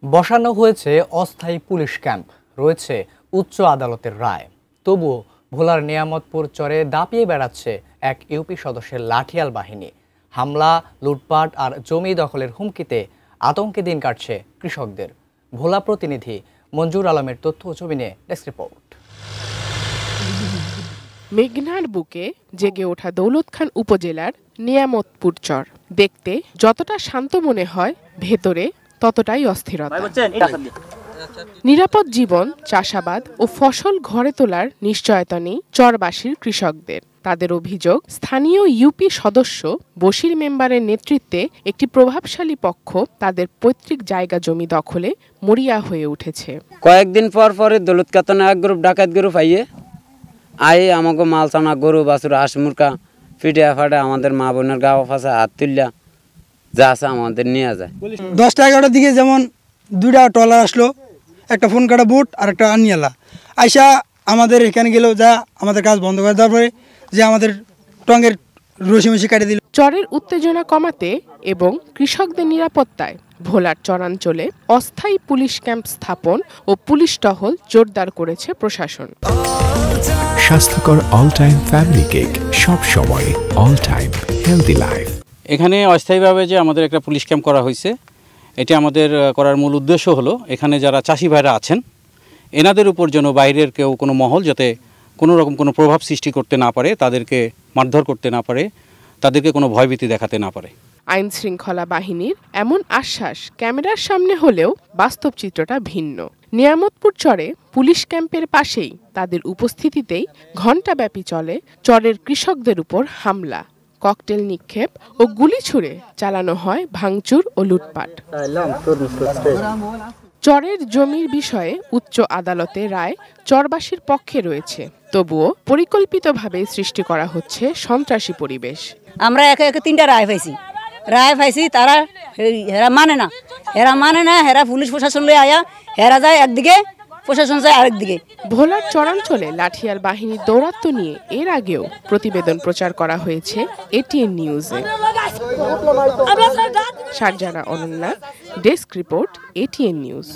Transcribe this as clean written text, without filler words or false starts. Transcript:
বসানো হয়েছে অস্থায়ী পুলিশ ক্যাম্প, রয়েছে উচ্চ আদালতের রায়। তবুও ভোলার নিয়ামতপুর চরে দাপিয়ে বেড়াচ্ছে এক ইউপি সদস্যের লাঠিয়াল বাহিনী। হামলা, লুটপাট আর জমি দখলের হুমকিতে আতঙ্কে দিন কাটছে কৃষকদের। ভোলা প্রতিনিধি মঞ্জুর আলমের তথ্য ছবি নিয়ে ডেস্ক রিপোর্ট। মেঘনার বুকে জেগে ওঠা দৌলত খান উপজেলার নিয়ামতপুর চর দেখতে যতটা শান্ত মনে হয়, ভেতরে ততটাই অস্থিরতা। নিরাপদ জীবন, চাষাবাদ ও ফসল ঘরে তোলার নিশ্চয়তা নেই চরবাসীর কৃষকদের। তাদের অভিযোগ, স্থানীয় ইউপি সদস্য বশির মেম্বারের নেতৃত্বে একটি প্রভাবশালী পক্ষ তাদের পৈতৃক জায়গা জমি দখলে মরিয়া হয়ে উঠেছে। কয়েকদিন পরে দৌলত কাতনা এক গ্রুপ ডাকাত গ্রুপ আইয়ে আমাকে মাল চানা গরু বাছুর হাঁস মুরগা ফিটে ফাটে আমাদের মা বোনের গাওয়া ফাঁসা হাত তুললা যা আছে আমাদের নিয়ে যায়। 10টা-11টার দিকে যেমন 2টা ট্রলার আসলো, একটা ফোন কাটা বুট আর একটা আনিয়ালা আইসা আমাদের এখানে গেল, যা আমাদের কাজ বন্ধ করে দেওয়ার পরে যে আমাদের টঙ্গের রশি মশি কাটে দিল। চরের উত্তেজনা কমাতে এবং কৃষকদের নিরাপত্তায় ভোলার চরাঞ্চলে অস্থায়ী পুলিশ ক্যাম্প স্থাপন ও পুলিশ টহল জোরদার করেছে প্রশাসন। স্বাস্থ্যকর অল টাইম ফ্যামিলি কেক, সব সময় অল টাইম হেলদি লাইফ। এখানে অস্থায়ীভাবে যে আমাদের একটা পুলিশ ক্যাম্প করা হয়েছে, এটি আমাদের করার মূল উদ্দেশ্য হলো এখানে যারা চাষি ভাইরা আছেন এনাদের উপর যেন বাইরের কেউ কোনো মহল যাতে কোনো রকম কোনো প্রভাব সৃষ্টি করতে না পারে, তাদেরকে মারধর করতে না পারে, তাদেরকে কোনো ভয়ভীতি দেখাতে না পারে। আইন শৃঙ্খলা বাহিনীর এমন আশ্বাস ক্যামেরার সামনে হলেও বাস্তব চিত্রটা ভিন্ন। নিয়ামতপুর চরে পুলিশ ক্যাম্পের পাশেই তাদের উপস্থিতিতেই ঘণ্টাব্যাপী চলে চরের কৃষকদের উপর হামলা, ককটেল নিক্ষেপ ও গুলি ছুড়ে চালানো হয় ভাঙচুর ও লুটপাট। চরের জমির বিষয়ে উচ্চ আদালতের রায় চরবাসীর পক্ষে রয়েছে, তবুও পরিকল্পিতভাবে সৃষ্টি করা হচ্ছে সন্ত্রাসী পরিবেশ। আমরা একে 3টা রায় পাইছি, তারা হেরা মানে না, হেরা পুলিশ প্রশাসন লয়ে আয়া হেরা যায় একদিকে, প্রশাসন যায় আরেকদিকে। ভোলার চরাঞ্চলে লাঠিয়াল বাহিনীর দৌরাত্ম্য নিয়ে এর আগেও প্রতিবেদন প্রচার করা হয়েছে এটিএন নিউজে। Sharjana Ananya, desk report, ATN news.